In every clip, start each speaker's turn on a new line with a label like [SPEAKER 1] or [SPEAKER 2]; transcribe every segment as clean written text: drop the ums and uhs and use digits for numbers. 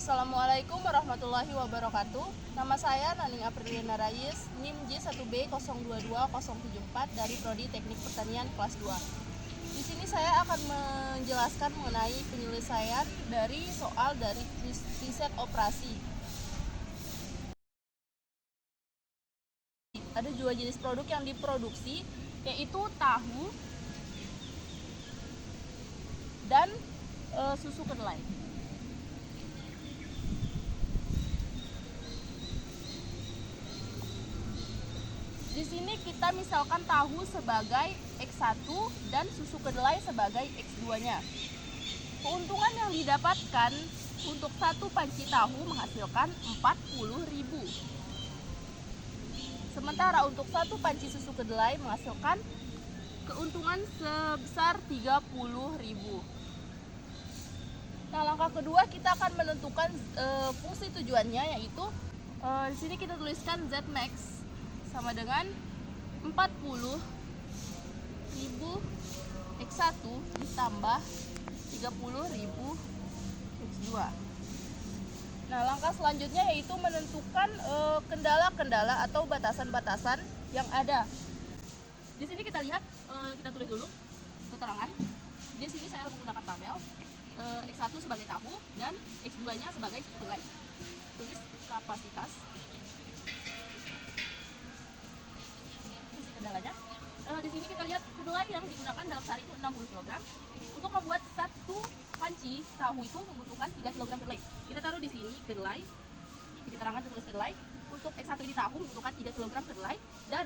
[SPEAKER 1] Assalamualaikum warahmatullahi wabarakatuh. Nama saya Naning Apriliana Rais, NIM J1B022074 dari Prodi Teknik Pertanian kelas 2. Di sini saya akan menjelaskan mengenai penyelesaian dari soal dari riset operasi. Ada dua jenis produk yang diproduksi, yaitu tahu dan susu kedelai. Di sini kita misalkan tahu sebagai X1 dan susu kedelai sebagai X2-nya. Keuntungan yang didapatkan untuk satu panci tahu menghasilkan 40.000. Sementara untuk satu panci susu kedelai menghasilkan keuntungan sebesar 30.000. Nah, langkah kedua kita akan menentukan fungsi tujuannya, yaitu di sini kita tuliskan Zmax sama dengan 40.000 X1 ditambah 30.000 X2. Nah, langkah selanjutnya yaitu menentukan kendala-kendala atau batasan-batasan yang ada. Di sini kita lihat, kita tulis dulu keterangan. Di sini saya menggunakan tabel X1 sebagai tahu dan X2-nya sebagai susu kedelai. Tulis kapasitas kendalanya. Di sini kita lihat kedelai yang digunakan dalam sehari itu 60 kg. Untuk membuat satu panci tahu itu membutuhkan 3 kg kedelai. Kita taruh di sini kedelai. Di keterangan tertulis kedelai. Untuk X1 ini tahu membutuhkan 3 kg kedelai dan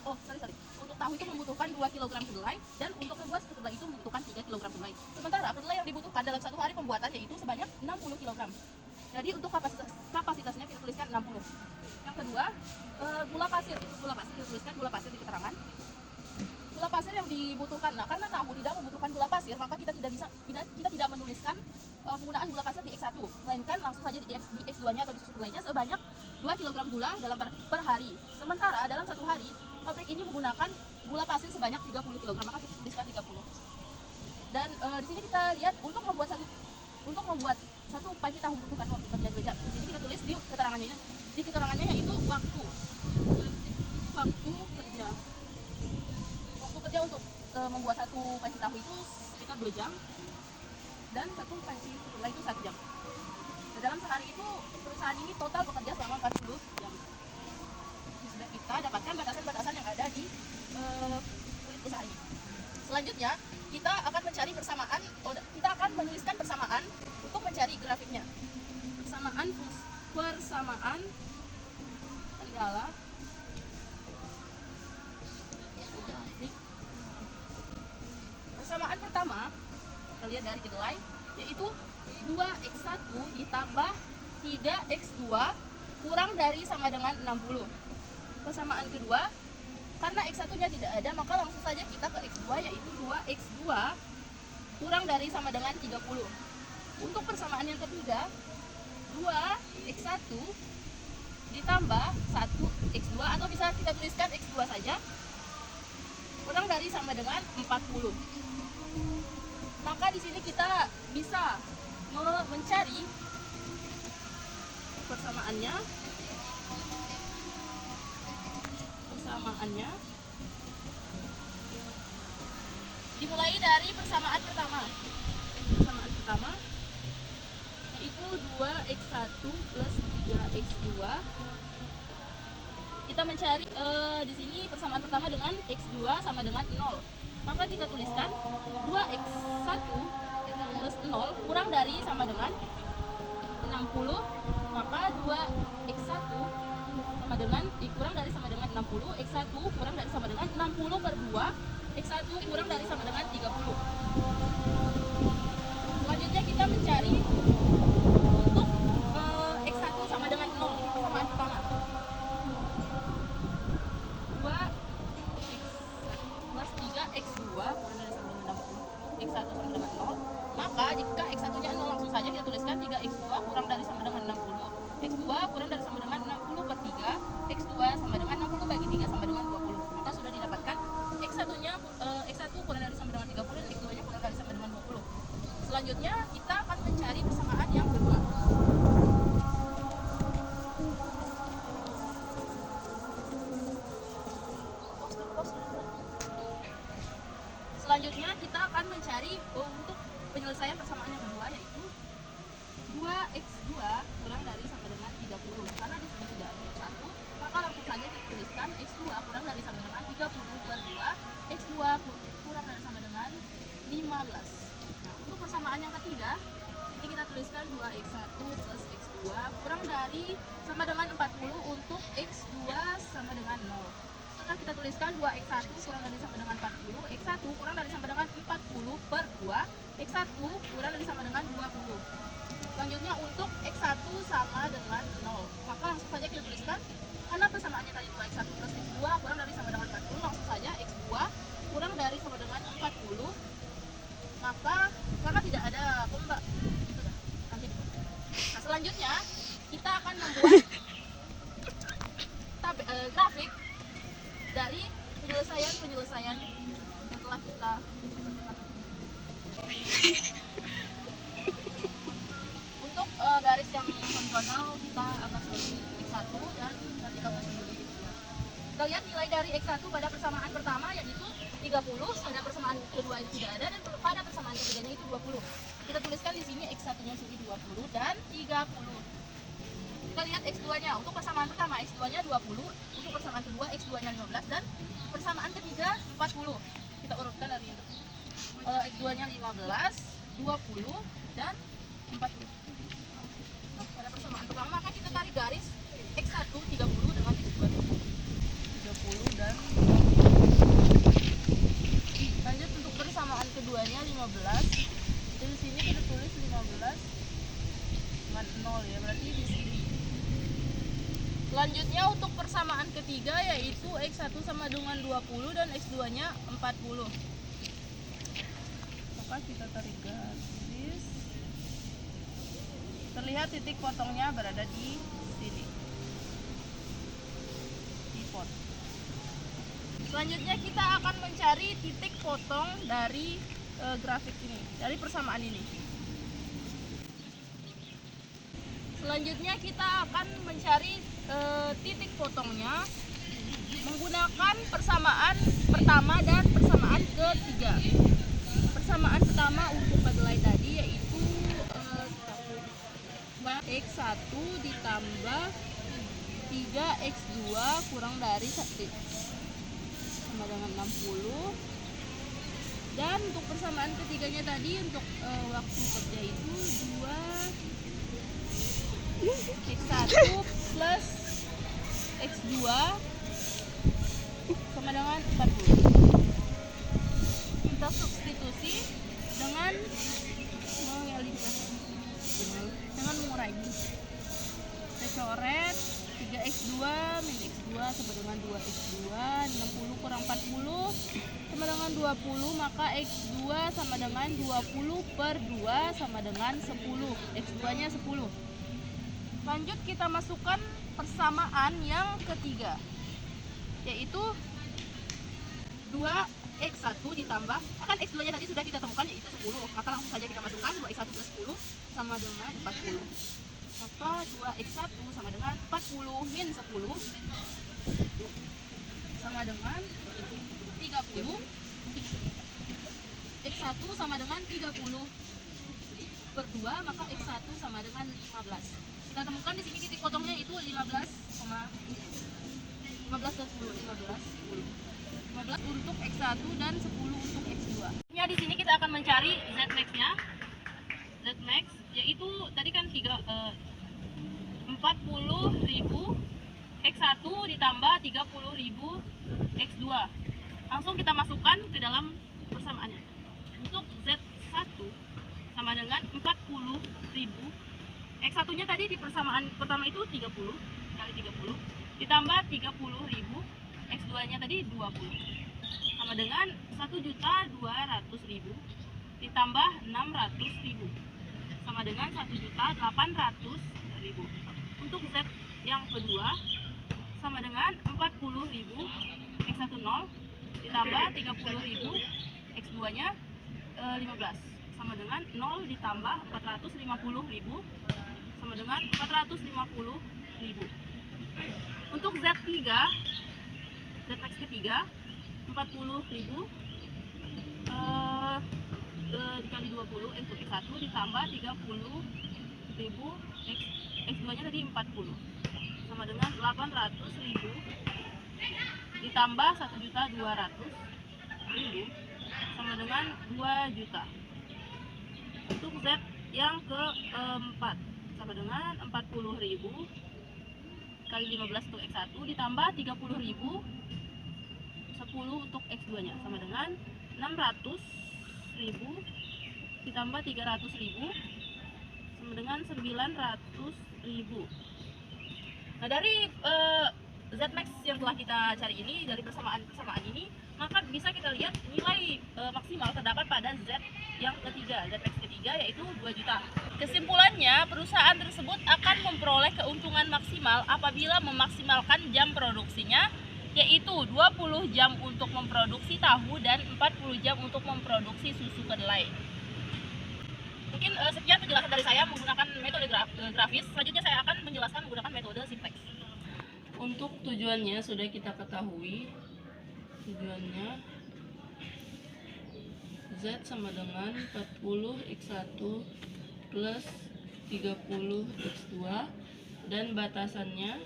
[SPEAKER 1] untuk tahu itu membutuhkan 2 kg kedelai dan untuk membuat susu kedelai itu membutuhkan 3 kg kedelai. Sementara kedelai yang dibutuhkan dalam satu hari pembuatan yaitu sebanyak 60 kg. Jadi untuk kapasitasnya kita tuliskan 60. Yang kedua, gula pasir. Kita tuliskan gula pasir di keterangan. Gula pasir yang dibutuhkan. Nah, karena tahu tidak membutuhkan gula pasir, maka kita tidak menuliskan penggunaan gula pasir di X1, melainkan langsung saja di X2-nya atau di susu kedelainya sebanyak 2 kg gula dalam per hari. Sementara dalam satu hari pabrik ini menggunakan gula pasir sebanyak 30 kg, maka kita tuliskan 30. Dan di sini kita lihat untuk membuat satu panci tahu membutuhkan waktu kerja 2 jam. Di sini kita tulis di keterangannya yaitu waktu kerja untuk membuat satu panci tahu itu sekitar 2 jam dan satu panci kedelai itu 1 jam. Nah, dalam sehari itu perusahaan ini total bekerja selama 40 jam. Sudah kita dapatkan batasan-batasan yang ada di perusahaan ini. Selanjutnya kita akan mencari persamaan. Kita akan menuliskan persamaan untuk mencari grafiknya. Persamaan kendala grafik. Persamaan pertama kita lihat dari kedelai yaitu 2x1 ditambah 3x2 kurang dari sama dengan 60. Persamaan kedua, karena x1-nya tidak ada, maka langsung saja kita ke x2 yaitu 2x2 kurang dari sama dengan 30. Untuk persamaan yang ketiga, 2x1 ditambah 1x2 atau bisa kita tuliskan x2 saja kurang dari sama dengan 40. Maka di sini kita bisa mencari persamaannya dimulai dari persamaan pertama yaitu 2x1 plus 3x2. Kita mencari di sini persamaan pertama dengan x2 sama dengan 0. Maka kita tuliskan 2x1 plus 0 kurang dari sama dengan 60. Maka 2x1 sama dengan kurang dari sama dengan 60, x1 kurang dari sama dengan 60 per 2, x1 kurang dari sama dengan 30. Selanjutnya kita mencari untuk x1 sama dengan 0, persamaan pertama. 2x1 plus 3x2 kurang dari sama dengan 60, x1 sama dengan 0. Maka jika x1-nya 0 langsung saja kita tuliskan 3x2 kurang dari sama dengan 60, x2 kurang dari sama dengan 60 per 3, x2 sama dengan 60 bagi 3 sama dengan 20. Maka sudah didapatkan x1 kurang dari sama dengan 30 dan x2-nya kurang dari sama dengan 20. Selanjutnya kita akan mencari 2x1 plus x2 kurang dari sama dengan 40 untuk x2 sama dengan 0. Setelah kita tuliskan 2x1 kurang dari sama dengan 40, x1 kurang dari sama dengan 40 per 2, x1 kurang dari sama dengan 20. Selanjutnya untuk x1 sama dengan 0, maka langsung saja kita tuliskan, karena persamaannya tadi 2x1 plus x2 kurang dari sama dengan 40, langsung saja x2 kurang dari sama dengan 40, maka karena tidak ada pembak. Nah, selanjutnya kita akan membuat grafik dari penyelesaian setelah kita untuk garis yang horizontal kita akan seperti x1 dan nanti akan seperti x2. Kita lihat nilai dari x1 pada persamaan pertama yaitu 30, pada persamaan kedua itu tidak ada, dan pada persamaan ketiganya itu 20. Kita tuliskan di sini x1-nya sini 20 dan 30. Kita lihat x2-nya. Untuk persamaan pertama x2-nya 20, untuk persamaan kedua x2-nya 15 dan persamaan ketiga 40. Kita urutkan dari itu. X2-nya 15, 20 dan 40. Nah, pada persamaan pertama maka kita tarik garis x1 30 dengan x2 30 dan 20. Lanjut untuk persamaan keduanya 15. Di sini kita tulis 15 dengan 0 ya, berarti di sini. Selanjutnya untuk persamaan ketiga yaitu x1 sama dengan 20 dan x2-nya 40. Maka kita tarik garis. Terlihat titik potongnya berada di sini. Di pot. Selanjutnya kita akan mencari titik potong dari grafik ini, dari persamaan ini. Selanjutnya kita akan mencari titik potongnya menggunakan persamaan pertama dan persamaan ketiga. Persamaan pertama untuk kedelai tadi yaitu x1 ditambah 3x2 kurang dari 1 sama dengan 60. Dan untuk persamaan ketiganya tadi untuk waktu kerja itu 2x1 plus x2 sama dengan 40. Kita substitusi dengan mengurangi. Kita coret 3x2 min x2 sama dengan 2x2, 60 kurang 40 sama dengan 20, maka x2 sama dengan 20 per 2 sama dengan 10. x2 nya 10. Lanjut kita masukkan persamaan yang ketiga yaitu 2x1 ditambah, akan x2 nya tadi sudah kita temukan yaitu 10, maka langsung saja kita masukkan 2x1 plus 10 sama dengan 40. Maka 2x1 sama dengan 40 min 10 sama dengan 30. X1 sama dengan 30 per 2, maka x1 sama dengan 15. Kita temukan di sini titik potongnya itu 15 dan 10, 15 untuk x1 dan 10 untuk x2. Ya, di sini kita akan mencari zmax-nya. Zmax yaitu tadi kan 40.000 x1 ditambah 30.000 x2. Langsung kita masukkan ke dalam persamaannya. Untuk Z1 sama dengan 40.000. X1 nya tadi di persamaan pertama itu 30 kali 30 ditambah 30.000, X2 nya tadi 20 sama dengan 1.200.000 ditambah 600.000 sama dengan 1.800.000. Untuk Z yang kedua sama dengan 40.000 X1 0 ditambah 30.000 X2 nya 15 sama dengan 0 ditambah 450.000 sama dengan 450.000. Untuk Z3 Zmax ketiga 40.000 dikali 20 untuk X1 ditambah 30.000 X2 nya tadi 40 sama dengan 800.000 ditambah 1.200.000 sama dengan 2 juta. Untuk Z yang keempat sama dengan 40.000 kali 15 untuk X1 ditambah 30.000 10 untuk X2 nya sama dengan 600.000 ditambah 300.000 sama dengan 900.000. Nah, dari Zmax yang telah kita cari ini, dari persamaan ini, maka bisa kita lihat nilai maksimal terdapat pada Z yang ketiga, Zmax ketiga, yaitu 2 juta. Kesimpulannya, perusahaan tersebut akan memperoleh keuntungan maksimal apabila memaksimalkan jam produksinya, yaitu 20 jam untuk memproduksi tahu dan 40 jam untuk memproduksi susu kedelai. Mungkin sekian penjelasan dari saya menggunakan metode grafis. Selanjutnya saya akan menjelaskan menggunakan metode simplex. Untuk tujuannya sudah kita ketahui. Tujuannya Z sama dengan 40x1 plus 30x2 dan batasannya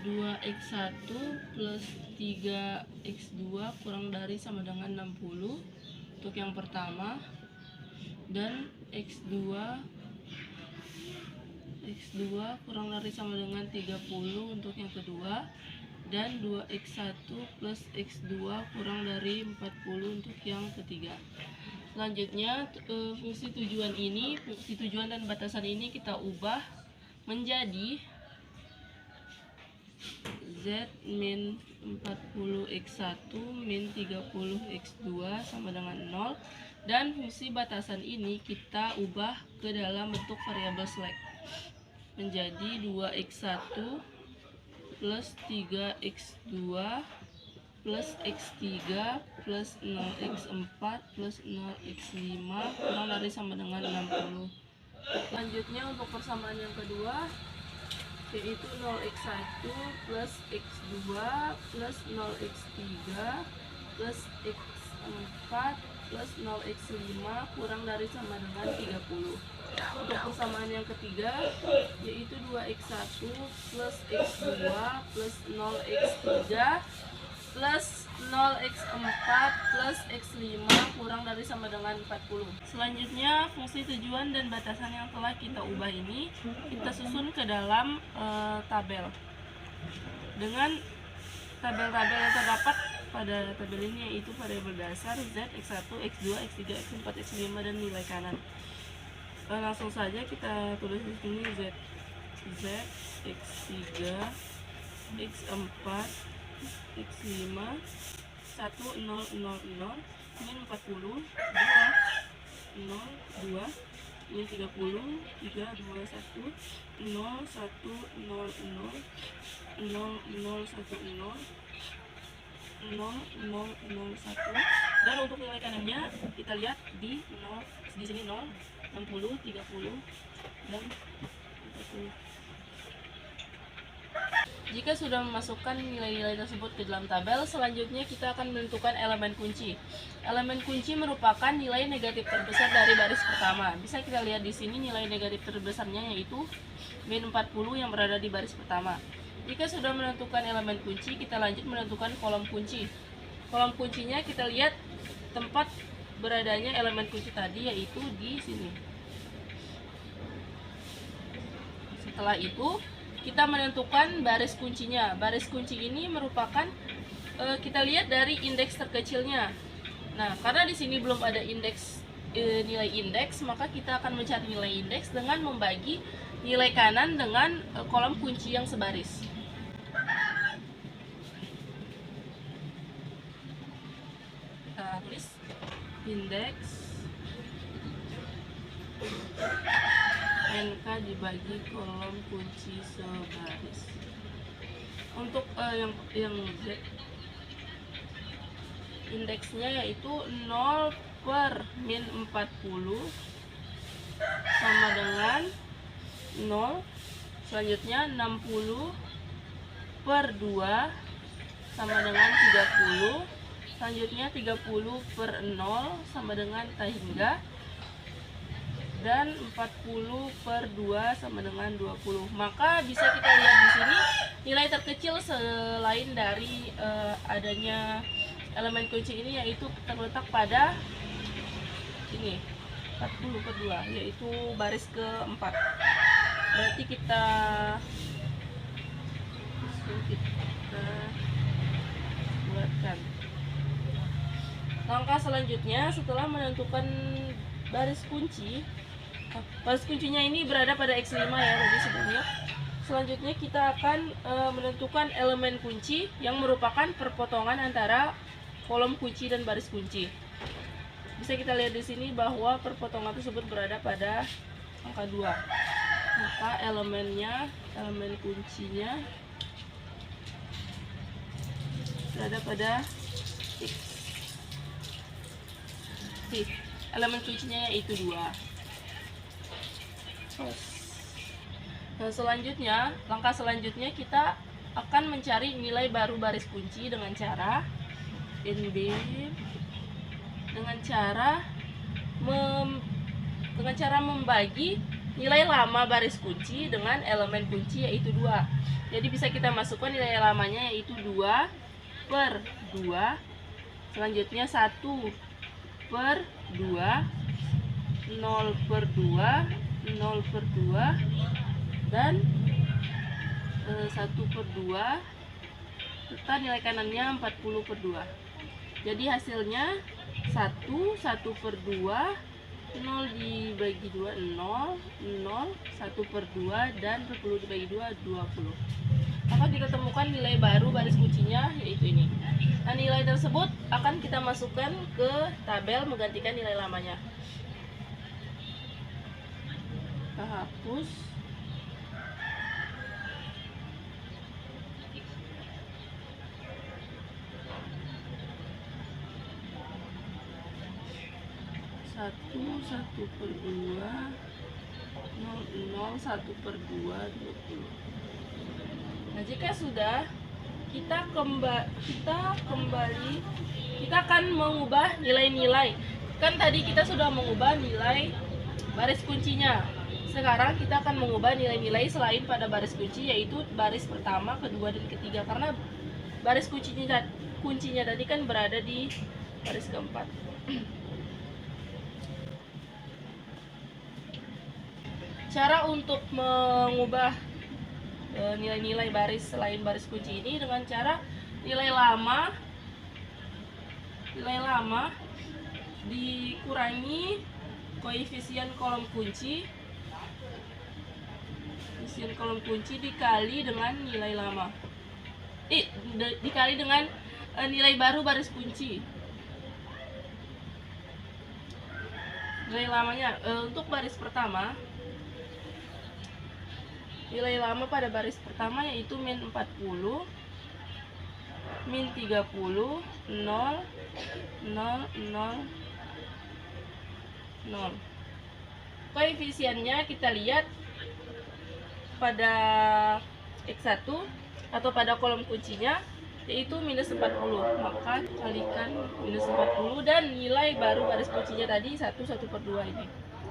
[SPEAKER 1] 2x1 plus 3x2 kurang dari sama dengan 60 untuk yang pertama, dan x2 kurang dari sama dengan 30 untuk yang kedua, dan 2x1 plus x2 kurang dari 40 untuk yang ketiga. Selanjutnya fungsi tujuan dan batasan ini kita ubah menjadi Z min 40x1 min 30x2 sama dengan 0, dan fungsi batasan ini kita ubah ke dalam bentuk variabel slack menjadi 2x1 plus 3x2 plus x3 plus 0x4 plus 0x5 kurang dari sama dengan 60. Selanjutnya untuk persamaan yang kedua, yaitu 0x1 plus x2 plus 0x3 plus x4 plus 0x5 kurang dari sama dengan 30. Untuk persamaan yang ketiga, yaitu 2x1 plus x2 plus 0x3 plus 0x4 plus x5 kurang dari sama dengan 40. Selanjutnya fungsi tujuan dan batasan yang telah kita ubah ini kita susun ke dalam tabel dengan tabel-tabel yang terdapat pada tabel ini, yaitu variabel dasar Z, x1, x2, x3, x4, x5 dan nilai kanan. Langsung saja kita tulis di sini Z, x3, x4, x5 1 0 0 0 min 40 2 0 2 min 30 3 2 1 0 1 0 0 0 0 0 1, dan untuk nilai kanannya kita lihat di sini 0 60 30 dan 40. Jika sudah memasukkan nilai-nilai tersebut ke dalam tabel, selanjutnya kita akan menentukan elemen kunci. Elemen kunci merupakan nilai negatif terbesar dari baris pertama. Bisa kita lihat di sini nilai negatif terbesarnya yaitu min 40 yang berada di baris pertama. Jika sudah menentukan elemen kunci, kita lanjut menentukan kolom kunci. Kolom kuncinya kita lihat tempat beradanya elemen kunci tadi, yaitu di sini. Setelah itu kita menentukan baris kuncinya. Baris kunci ini merupakan kita lihat dari indeks terkecilnya. Nah, karena di sini belum ada indeks nilai indeks, maka kita akan mencari nilai indeks dengan membagi nilai kanan dengan kolom kunci yang sebaris. Kita tulis indeks NK dibagi kolom kunci sebaris. Untuk yang Z, indeksnya yaitu 0 per min 40 sama dengan 0. Selanjutnya 60 per 2 sama dengan 30. Selanjutnya 30 per 0 sama dengan hingga, dan 40 per 2 sama dengan 20. Maka bisa kita lihat di sini nilai terkecil selain dari adanya elemen kunci ini yaitu terletak pada ini 40/2, yaitu baris keempat. Berarti kita buatkan. Langkah selanjutnya setelah menentukan baris kuncinya ini berada pada X5 ya tadi sebelumnya. Selanjutnya kita akan menentukan elemen kunci yang merupakan perpotongan antara kolom kunci dan baris kunci. Bisa kita lihat di sini bahwa perpotongan tersebut berada pada angka 2. Maka elemen kuncinya berada pada X. Elemen kuncinya yaitu 2. Nah, langkah selanjutnya kita akan mencari nilai baru baris kunci dengan cara membagi nilai lama baris kunci dengan elemen kunci yaitu 2. Jadi bisa kita masukkan nilai lamanya yaitu 2/2. Selanjutnya 1/2, 0/2, 0/2, dan 1/2 serta nilai kanannya 40/2. Jadi hasilnya 1/2, 0 dibagi 2 0, 1/2, dan 40 dibagi 2 20. Maka kita temukan nilai baru baris kuncinya yaitu ini. Nah, nilai tersebut akan kita masukkan ke tabel menggantikan nilai lamanya. Kita hapus. Satu, 1/2, 0, 1/2, 20. Nah, jika sudah, kita akan mengubah nilai-nilai. Kan tadi kita sudah mengubah nilai baris kuncinya. Sekarang kita akan mengubah nilai-nilai selain pada baris kunci, yaitu baris pertama, kedua, dan ketiga. Karena baris kuncinya tadi kan berada di baris keempat. Cara untuk mengubah nilai-nilai baris selain baris kunci ini dengan cara nilai lama dikurangi koefisien kolom kunci dikali dengan nilai lama, dikali dengan nilai baru baris kunci. Nilai lamanya untuk baris pertama, nilai lama pada baris pertama yaitu min 40, min 30, 0, 0, 0, 0. Koefisiennya kita lihat pada X1 atau pada kolom kuncinya yaitu minus 40. Maka kalikan minus 40 dan nilai baru baris kuncinya tadi 1/2 ini.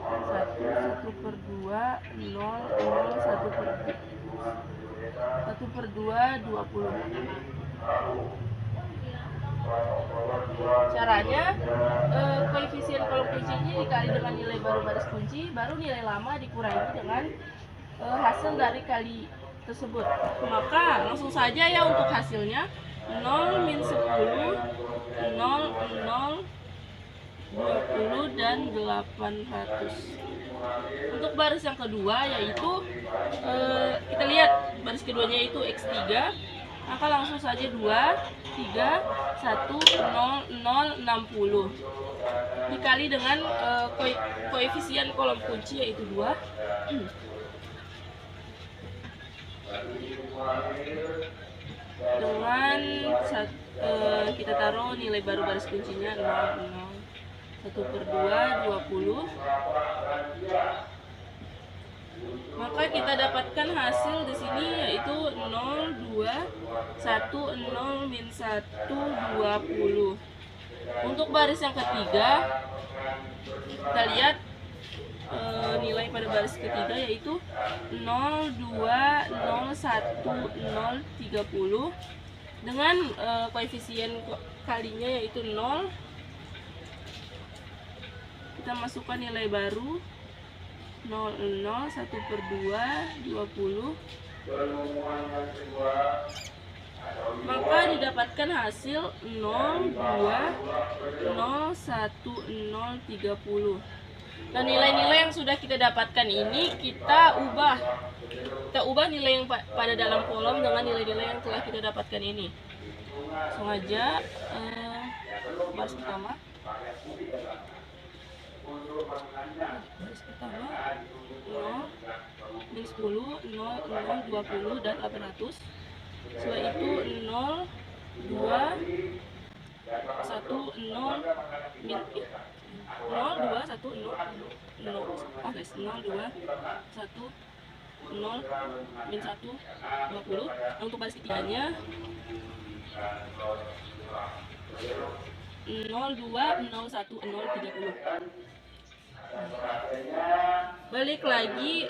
[SPEAKER 1] 1/2, 0, 1/2, 20. Caranya koefisien kolom kuncinya dikali dengan nilai baru baris kunci, baru nilai lama dikurangi dengan hasil dari kali tersebut. Maka langsung saja ya untuk hasilnya 0, min 10, 0, 0, 20, dan 800. Untuk baris yang kedua yaitu kita lihat baris keduanya itu X3. Maka langsung saja 2, 3, 1, 0, 0, 60 dikali dengan koefisien kolom kunci yaitu 2. Dengan kita taruh nilai baru baris kuncinya 0, 0. 1/2, 20. Maka kita dapatkan hasil di sini yaitu 0, 2, 1, 0, min 1, 20. Untuk baris yang ketiga, kita lihat nilai pada baris ketiga yaitu 0, 2, 0, 1, 0, 30 dengan koefisien kalinya yaitu 0. kita masukkan nilai baru 00, 1/2, 20. Maka didapatkan hasil 0,2,0,1,0,30. Nah, nilai-nilai yang sudah kita dapatkan ini kita ubah nilai yang pada dalam kolom dengan nilai-nilai yang telah kita dapatkan ini. Langsung aja baris pertama 0, min 10, 0, 0, 20, dan 800. Setelah itu 0, 2, 1, 0, min 0, 2, 1, 0, 0. Oh guys, 0, 2, 1, 0, min 1, 20. Nah, untuk baris ketiganya 0, 2, 0, 1, 0, 30. Balik lagi,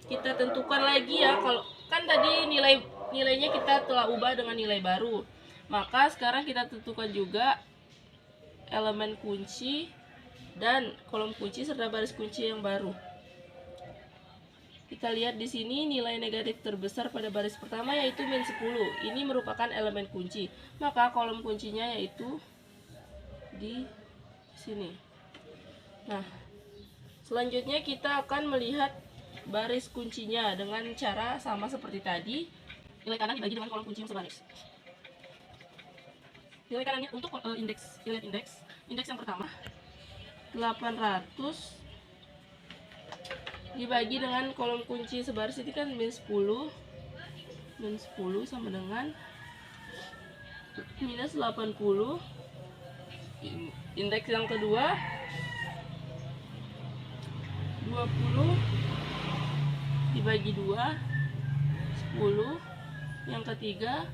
[SPEAKER 1] kita tentukan lagi ya. Kalau kan tadi nilainya kita telah ubah dengan nilai baru, maka sekarang kita tentukan juga elemen kunci dan kolom kunci serta baris kunci yang baru. Kita lihat di sini nilai negatif terbesar pada baris pertama yaitu min 10. Ini merupakan elemen kunci. Maka kolom kuncinya yaitu di sini. Nah, selanjutnya kita akan melihat baris kuncinya dengan cara sama seperti tadi. Nilai kanan dibagi dengan kolom kunci yang sebaris. Nilai kanannya untuk indeks, kita lihat indeks yang pertama 800 dibagi dengan kolom kunci sebaris itu kan min 10 sama dengan minus 80. Indeks yang kedua 20 dibagi 2 10. Yang ketiga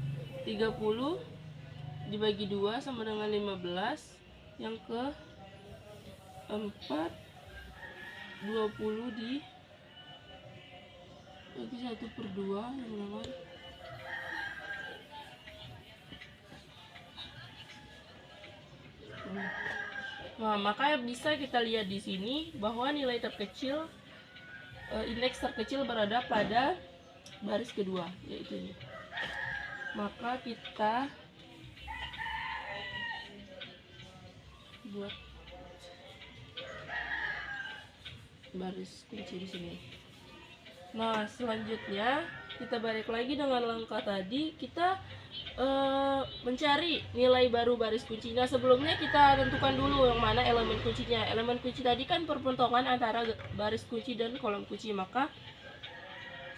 [SPEAKER 1] 30 dibagi 2 sama dengan 15. Yang keempat 20 dibagi 1/2 teman-teman. Nah, maka bisa kita lihat di sini bahwa nilai terkecil, indeks terkecil berada pada baris kedua, yaitu ini. Maka kita buat baris kunci di sini. Nah, selanjutnya kita balik lagi dengan langkah tadi, kita mencari nilai baru baris kuncinya. Sebelumnya kita tentukan dulu yang mana elemen kuncinya. Elemen kunci tadi kan perpotongan antara baris kunci dan kolom kunci, maka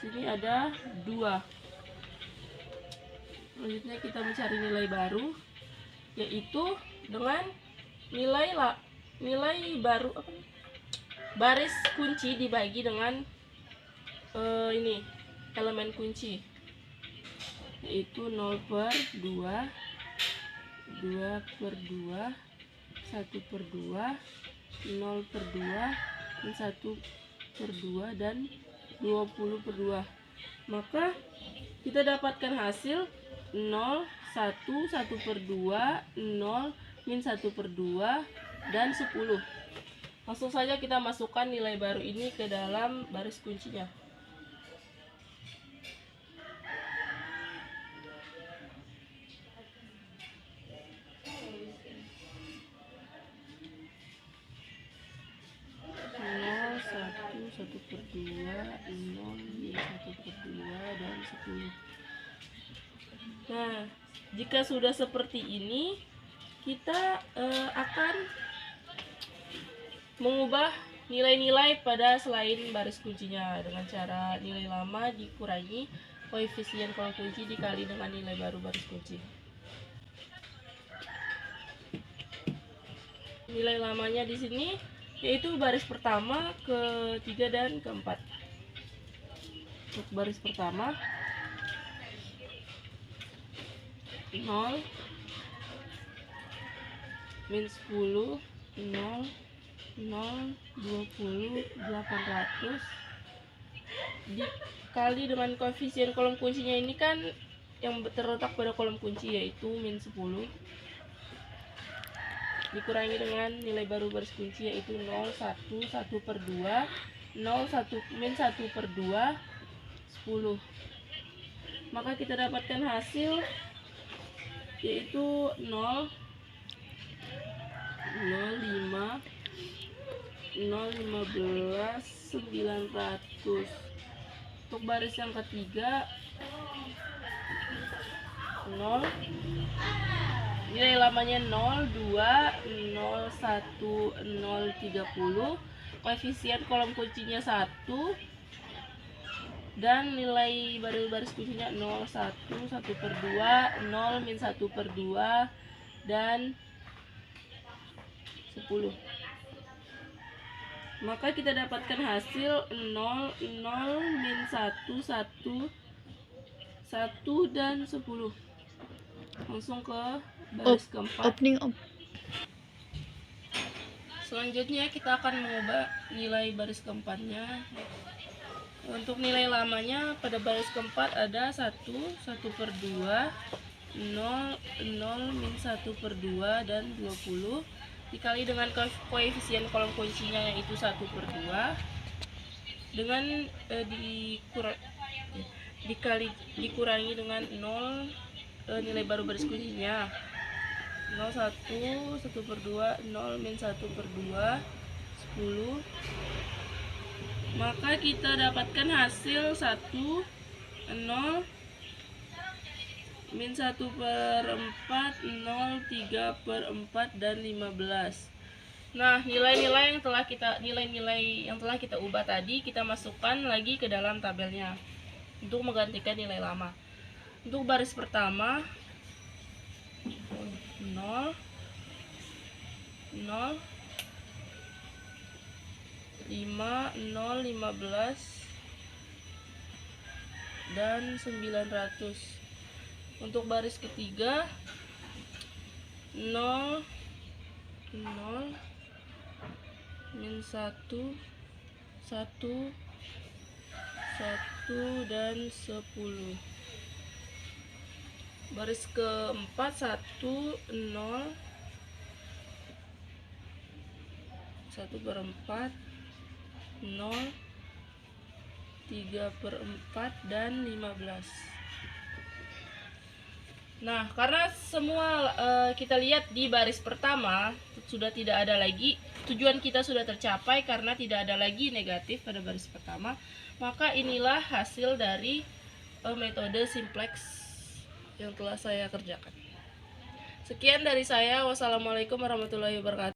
[SPEAKER 1] sini ada 2. Selanjutnya kita mencari nilai baru, yaitu dengan nilai baru baris kunci dibagi dengan ini elemen kunci, yaitu 0/2, 2/2, 1/2, 0/2, 1/2, dan 20/2. Maka kita dapatkan hasil 0, 1, 1/2, 0, min 1/2, dan 10. Langsung saja kita masukkan nilai baru ini ke dalam baris kuncinya. Satu per dua, 0, 1/2, dan 10. Nah, jika sudah seperti ini, kita akan mengubah nilai-nilai pada selain baris kuncinya dengan cara nilai lama dikurangi koefisien kolom kunci dikali dengan nilai baru baris kunci. Nilai lamanya di sini yaitu baris pertama, ketiga, dan keempat. Untuk baris pertama 0, min 10, 0, 0, 20, 800 dikali dengan koefisien kolom kuncinya ini kan yang terletak pada kolom kunci, yaitu min 10.
[SPEAKER 2] dikurangi dengan nilai baru baris kunci yaitu 0, 1, 1/2, 0, 1, min 1/2, 10. Maka kita dapatkan hasil yaitu 0, 0,5, 0,15, 900. Untuk baris yang ketiga 0, nilai lamanya 0, 2, 0, 1, 0, 30, koefisien kolom kuncinya 1, dan nilai baris kuncinya 0, 1, 1/2, 0, min 1/2, dan 10. Maka kita dapatkan hasil 0, 0, min 1, 1, 1, dan 10. Langsung ke baris keempat. Selanjutnya kita akan mengubah nilai baris keempatnya. Untuk nilai lamanya pada baris keempat ada 1, 1/2, 0, 0, min 1/2, dan 20 dikali dengan koefisien kolom kuncinya yaitu 1/2 dengan dikurangi dengan 0, nilai baru baris kuncinya 0, 1, 1/2, 0, min 1/2, 10. Maka kita dapatkan hasil 1, 0, min 1/4, 0, 3/4, dan 15. Nah, nilai-nilai yang telah kita ubah tadi kita masukkan lagi ke dalam tabelnya untuk menggantikan nilai lama. Untuk baris pertama 0, 0, 5, 0, 15, dan 900. Untuk baris ketiga 0, 0, min 1, 1, 1, dan 10. Baris keempat 1, 0, 1/4, 0, 3/4, dan 15. Nah, karena semua kita lihat di baris pertama sudah tidak ada lagi, tujuan kita sudah tercapai karena tidak ada lagi negatif pada baris pertama, maka inilah hasil dari metode simplex yang telah saya kerjakan. Sekian dari saya. Wassalamualaikum warahmatullahi wabarakatuh.